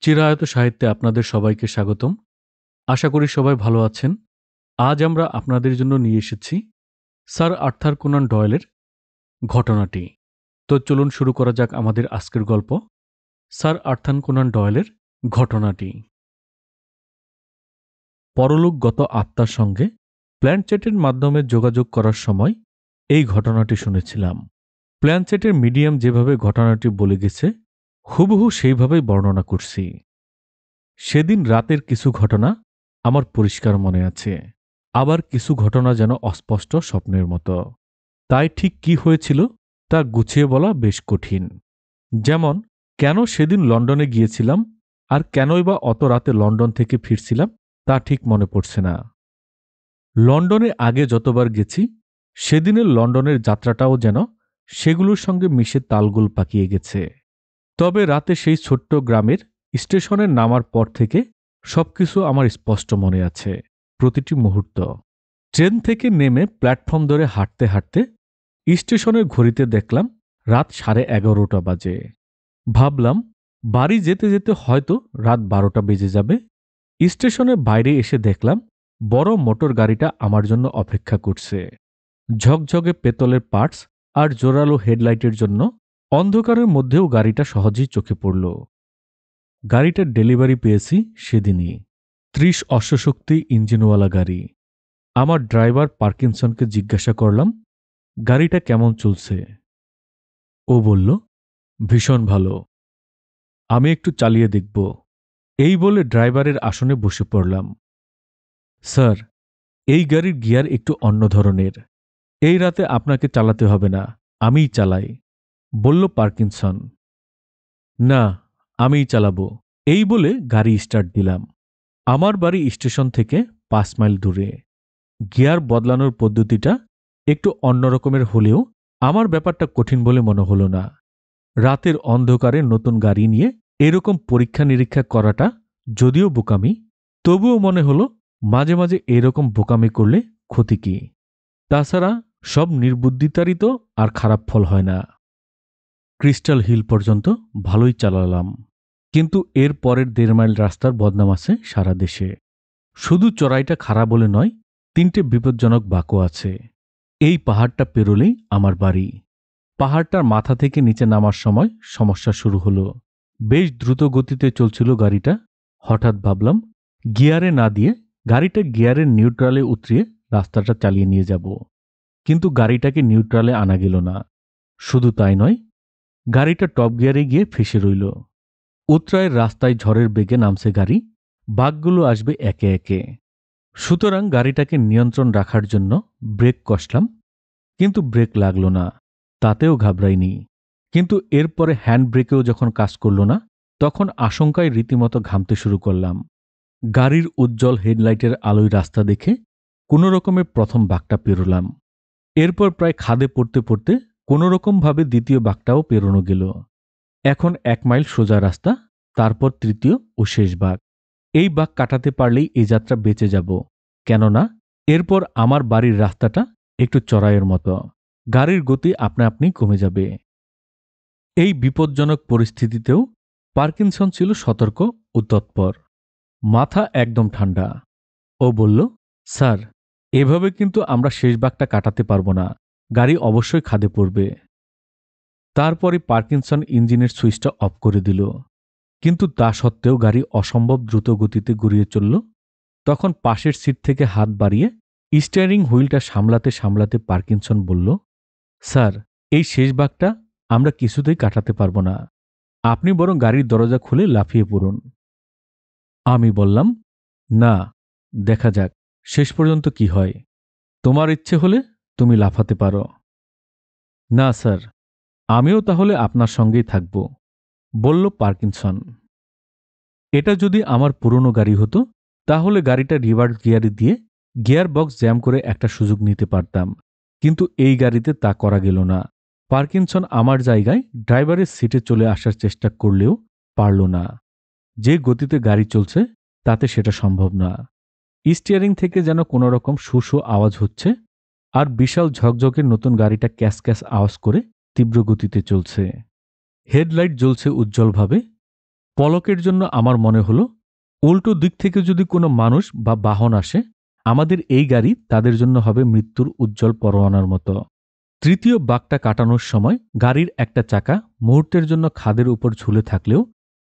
চিরায়ত সাহিত্যে আপনাদের সবাইকে স্বাগতম। আশা করি সবাই ভালো আছেন। আজ আমরা আপনাদের জন্য নিয়ে এসেছি স্যার আর্থার কোনান ডয়েলের ঘটনাটি। তো চলুন শুরু করা যাক আমাদের আজকের গল্প, স্যার আর্থার কোনান ডয়েলের ঘটনাটি। পরলোকগত আত্মার সঙ্গে প্ল্যানচেটের মাধ্যমে যোগাযোগ করার সময় এই ঘটনাটি শুনেছিলাম। প্ল্যানচেটের মিডিয়াম যেভাবে ঘটনাটি বলে গেছে হুবহু সেইভাবেই বর্ণনা করছি। সেদিন রাতের কিছু ঘটনা আমার পরিষ্কার মনে আছে, আবার কিছু ঘটনা যেন অস্পষ্ট স্বপ্নের মতো। তাই ঠিক কি হয়েছিল তা গুছিয়ে বলা বেশ কঠিন। যেমন, কেন সেদিন লন্ডনে গিয়েছিলাম আর কেনই বা অত রাতে লন্ডন থেকে ফিরছিলাম তা ঠিক মনে পড়ছে না। লন্ডনে আগে যতবার গেছি সেদিনের লন্ডনের যাত্রাটাও যেন সেগুলোর সঙ্গে মিশে তালগোল পাকিয়ে গেছে। তবে রাতে সেই ছোট্ট গ্রামের স্টেশনে নামার পর থেকে সবকিছু আমার স্পষ্ট মনে আছে, প্রতিটি মুহূর্ত। ট্রেন থেকে নেমে প্ল্যাটফর্ম ধরে হাঁটতে হাঁটতে স্টেশনের ঘড়িতে দেখলাম রাত 11:30 বাজে। ভাবলাম বাড়ি যেতে যেতে হয়তো রাত 12টা বেজে যাবে। স্টেশনের বাইরে এসে দেখলাম বড় মোটর গাড়িটা আমার জন্য অপেক্ষা করছে। ঝকঝকে পেতলের পার্টস আর জোরালো হেডলাইটের জন্য অন্ধকারের মধ্যেও গাড়িটা সহজেই চোখে পড়ল। গাড়িটার ডেলিভারি পেয়েছি সেদিনই। 30 অশ্বশক্তি ইঞ্জিনওয়ালা গাড়ি। আমার ড্রাইভার পার্কিনসনকে জিজ্ঞাসা করলাম, গাড়িটা কেমন চলছে? ও বলল, ভীষণ ভালো, আমি একটু চালিয়ে দেখব। এই বলে ড্রাইভারের আসনে বসে পড়লাম। স্যার, এই গাড়ির গিয়ার একটু অন্য ধরনের। এই রাতে আপনাকে চালাতে হবে না, আমিই চালাই, বলল পার্কিনসন। না, আমিই চালাবো, এই বলে গাড়ি স্টার্ট দিলাম। আমার বাড়ি স্টেশন থেকে 5 মাইল দূরে। গিয়ার বদলানোর পদ্ধতিটা একটু অন্যরকমের হলেও আমার ব্যাপারটা কঠিন বলে মনে হলো না। রাতের অন্ধকারে নতুন গাড়ি নিয়ে এরকম পরীক্ষা নিরীক্ষা করাটা যদিও বোকামি, তবুও মনে হলো মাঝে মাঝে এরকম বোকামি করলে ক্ষতি কি। তাছাড়া সব নির্বুদ্ধিতারই তো আর খারাপ ফল হয় না। ক্রিস্টাল হিল পর্যন্ত ভালোই চালালাম, কিন্তু এর পরের 1.5 মাইল রাস্তার বদনাম আছে সারা দেশে। শুধু চড়াইটা খারাপ বলে নয়, 3টে বিপজ্জনক বাঁকও আছে। এই পাহাড়টা পেরোলেই আমার বাড়ি। পাহাড়টার মাথা থেকে নিচে নামার সময় সমস্যা শুরু হলো। বেশ দ্রুত গতিতে চলছিল গাড়িটা। হঠাৎ ভাবলাম গিয়ারে না দিয়ে গাড়িটা গিয়ারের নিউট্রালে উতরিয়ে রাস্তাটা চালিয়ে নিয়ে যাব, কিন্তু গাড়িটাকে নিউট্রালে আনা গেল না। শুধু তাই নয়, গাড়িটা টপ গিয়ারে গিয়ে ফেসে রইল। উতরায়ের রাস্তায় ঝড়ের বেগে নামছে গাড়ি, বাঁকগুলো আসবে একে একে। সুতরাং গাড়িটাকে নিয়ন্ত্রণ রাখার জন্য ব্রেক কষলাম, কিন্তু ব্রেক লাগল না। তাতেও ঘাবড়াইনি, কিন্তু এরপরে হ্যান্ড ব্রেকেও যখন কাজ করল না, তখন আশঙ্কায় রীতিমতো ঘামতে শুরু করলাম। গাড়ির উজ্জ্বল হেডলাইটের আলোয় রাস্তা দেখে কোনো রকমে প্রথম বাঁকটা পেরোলাম। এরপর প্রায় খাদে পড়তে পড়তে কোনোরকমভাবে দ্বিতীয় বাঁকটাও পেরোনো গেল। এখন 1 মাইল সোজা রাস্তা, তারপর তৃতীয় ও শেষ বাঁক। এই বাঁক কাটাতে পারলেই এই যাত্রা বেঁচে যাব, কেননা এরপর আমার বাড়ির রাস্তাটা একটু চড়াইয়ের মতো। গাড়ির গতি আপনা আপনি কমে যাবে। এই বিপজ্জনক পরিস্থিতিতেও পার্কিনসন ছিল সতর্ক ও তৎপর, মাথা একদম ঠান্ডা। ও বলল, স্যার, এভাবে কিন্তু আমরা শেষ বাঁকটা কাটাতে পারবো না, গাড়ি অবশ্যই খাদে পড়বে। তারপরে পার্কিনসন ইঞ্জিনের সুইচটা অফ করে দিল, কিন্তু তা সত্ত্বেও গাড়ি অসম্ভব দ্রুত গতিতে গড়িয়ে চলল। তখন পাশের সিট থেকে হাত বাড়িয়ে স্টিয়ারিং হুইলটা সামলাতে সামলাতে পার্কিনসন বলল, স্যার, এই শেষ বাঁকটা আমরা কিছুতেই কাটাতে পারবো না, আপনি বরং গাড়ির দরজা খুলে লাফিয়ে পড়ুন। আমি বললাম, না, দেখা যাক শেষ পর্যন্ত কি হয়, তোমার ইচ্ছে হলে তুমি লাফাতে পারো। না স্যার, আমিও তাহলে আপনার সঙ্গেই থাকব, বলল পার্কিনসন। এটা যদি আমার পুরনো গাড়ি হতো তাহলে গাড়িটা রিভার্স গিয়ারে দিয়ে গিয়ার বক্স জ্যাম করে একটা সুযোগ নিতে পারতাম, কিন্তু এই গাড়িতে তা করা গেল না। পার্কিনসন আমার জায়গায় ড্রাইভারের সিটে চলে আসার চেষ্টা করলেও পারল না। যে গতিতে গাড়ি চলছে তাতে সেটা সম্ভব না। স্টিয়ারিং থেকে যেন কোনোরকম শু আওয়াজ হচ্ছে, আর বিশাল ঝকঝকে নতুন গাড়িটা ক্যাস ক্যাস আওয়াজ করে তীব্র গতিতে চলছে। হেডলাইট জ্বলছে উজ্জ্বলভাবে। পলকের জন্য আমার মনে হলো উল্টো দিক থেকে যদি কোনো মানুষ বা বাহন আসে, আমাদের এই গাড়ি তাদের জন্য হবে মৃত্যুর উজ্জ্বল পরোয়ানার মতো। তৃতীয় বাঁকটা কাটানোর সময় গাড়ির একটা চাকা মুহূর্তের জন্য খাদের উপর ঝুলে থাকলেও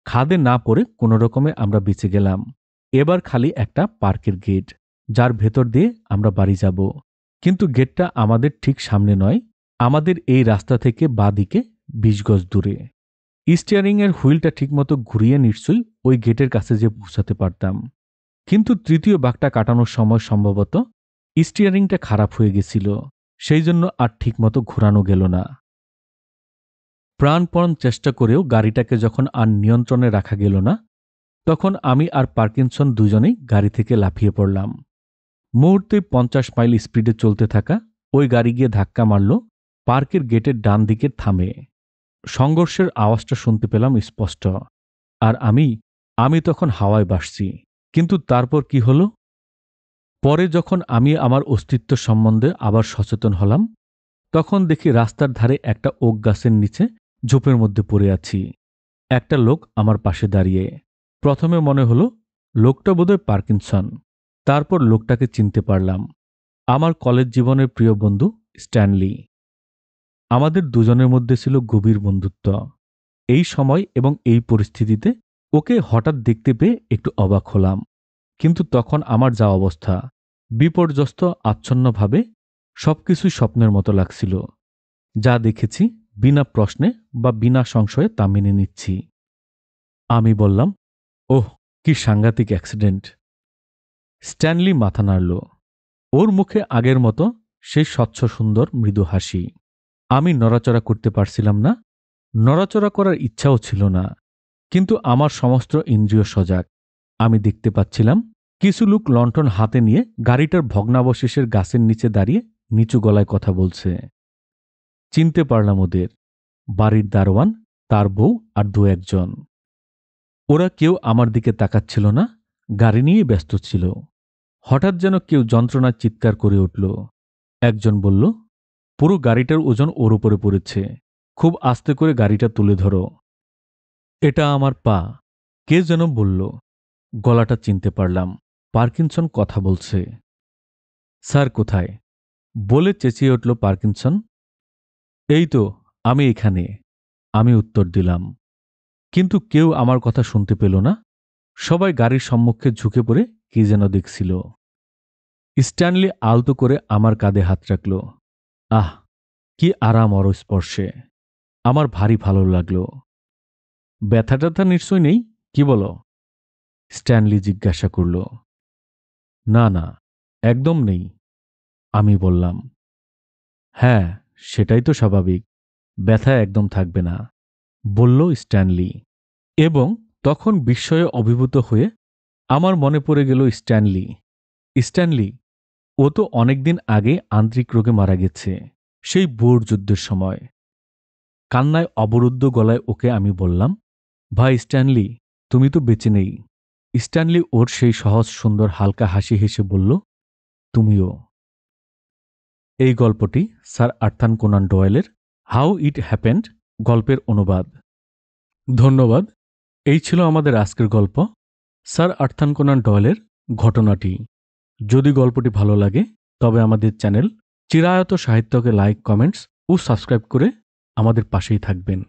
খাদে না পড়ে কোনো রকমে আমরা বেঁচে গেলাম। এবার খালি একটা পার্কের গেট, যার ভেতর দিয়ে আমরা বাড়ি যাব। কিন্তু গেটটা আমাদের ঠিক সামনে নয়, আমাদের এই রাস্তা থেকে বাঁ দিকে ২০ গজ দূরে। স্টিয়ারিংয়ের হুইলটা ঠিকমতো ঘুরিয়ে নিশ্চয়ই ওই গেটের কাছে যে পৌঁছাতে পারতাম। কিন্তু তৃতীয় বাঁকটা কাটানোর সময় সম্ভবত স্টিয়ারিংটা খারাপ হয়ে গেছিল, সেই জন্য আর ঠিকমতো ঘোরানো গেল না। প্রাণপণ চেষ্টা করেও গাড়িটাকে যখন আর নিয়ন্ত্রণে রাখা গেল না, তখন আমি আর পার্কিনসন দুজনেই গাড়ি থেকে লাফিয়ে পড়লাম। মুহূর্তে ৫০ মাইল স্পিডে চলতে থাকা ওই গাড়ি গিয়ে ধাক্কা মারল পার্কের গেটের ডান দিকে থামে। সংঘর্ষের আওয়াজটা শুনতে পেলাম স্পষ্ট। আর আমি তখন হাওয়ায় ভাসছি। কিন্তু তারপর কি হলো? পরে যখন আমি আমার অস্তিত্ব সম্বন্ধে আবার সচেতন হলাম, তখন দেখি রাস্তার ধারে একটা ওক গাছের নিচে ঝোপের মধ্যে পড়ে আছি। একটা লোক আমার পাশে দাঁড়িয়ে। প্রথমে মনে হলো লোকটা বোধহয় পার্কিনসন। তারপর লোকটাকে চিনতে পারলাম, আমার কলেজ জীবনের প্রিয় বন্ধু স্ট্যানলি। আমাদের দুজনের মধ্যে ছিল গভীর বন্ধুত্ব। এই সময় এবং এই পরিস্থিতিতে ওকে হঠাৎ দেখতে পেয়ে একটু অবাক হলাম। কিন্তু তখন আমার যা অবস্থা, বিপর্যস্ত আচ্ছন্নভাবে সবকিছুই স্বপ্নের মতো লাগছিল। যা দেখেছি বিনা প্রশ্নে বা বিনা সংশয়ে তা মেনে নিচ্ছি। আমি বললাম, ওহ, কি সাংঘাতিক অ্যাক্সিডেন্ট। স্ট্যানলি মাথা নাড়ল। ওর মুখে আগের মতো সেই স্বচ্ছ সুন্দর মৃদু হাসি। আমি নড়াচড়া করতে পারছিলাম না, নড়াচড়া করার ইচ্ছাও ছিল না। কিন্তু আমার সমস্ত ইন্দ্রিয় সজাগ। আমি দেখতে পাচ্ছিলাম কিছু লোক লণ্ঠন হাতে নিয়ে গাড়িটার ভগ্নাবশেষের গাছের নিচে দাঁড়িয়ে নিচু গলায় কথা বলছে। চিনতে পারলাম ওদের, বাড়ির দারোয়ান, তার বউ আর দু একজন। ওরা কেউ আমার দিকে তাকাচ্ছিল না, গাড়ি নিয়ে ব্যস্ত ছিল। হঠাৎ যেন কেউ যন্ত্রণার চিৎকার করে উঠল। একজন বলল, পুরো গাড়িটার ওজন ওর উপরে পড়েছে, খুব আস্তে করে গাড়িটা তুলে ধরো। এটা আমার পা, কে যেন বলল। গলাটা চিনতে পারলাম, পার্কিনসন কথা বলছে। স্যার কোথায়? বলে চেঁচিয়ে উঠল পার্কিনসন। এই তো, আমি এখানে, আমি উত্তর দিলাম। কিন্তু কেউ আমার কথা শুনতে পেল না। সবাই গাড়ির সম্মুখে ঝুঁকে পড়ে কি যেন দেখছিল। স্ট্যানলি আলতো করে আমার কাঁধে হাত রাখল। আহ, কি আরাম ওর স্পর্শে। আমার ভারী ভালো লাগল। ব্যথা ট্যাথা নিশ্চয় নেই, কি বলো? স্ট্যানলি জিজ্ঞাসা করল। না না, একদম নেই, আমি বললাম। হ্যাঁ, সেটাই তো স্বাভাবিক, ব্যথা একদম থাকবে না, বলল স্ট্যানলি। এবং তখন বিস্ময়ে অভিভূত হয়ে আমার মনে পড়ে গেল স্ট্যানলি, ও তো অনেকদিন আগে আন্ত্রিক রোগে মারা গেছে, সেই বোর যুদ্ধের সময়। কান্নায় অবরুদ্ধ গলায় ওকে আমি বললাম, ভাই স্ট্যানলি, তুমি তো বেঁচে নেই। স্ট্যানলি ওর সেই সহজ সুন্দর হালকা হাসি হেসে বলল, তুমিও। এই গল্পটি স্যার আর্থার কোনান ডয়েলের হাউ ইট হ্যাপেন্ড গল্পের অনুবাদ। ধন্যবাদ। এই ছিল আমাদের আজকের গল্প, স্যার আর্থার কোনান ডয়েলের ঘটনাটি। যদি গল্পটি ভালো লাগে তবে আমাদের চ্যানেল চিরায়ত সাহিত্যকে লাইক, কমেন্টস ও সাবস্ক্রাইব করে আমাদের পাশেই থাকবেন।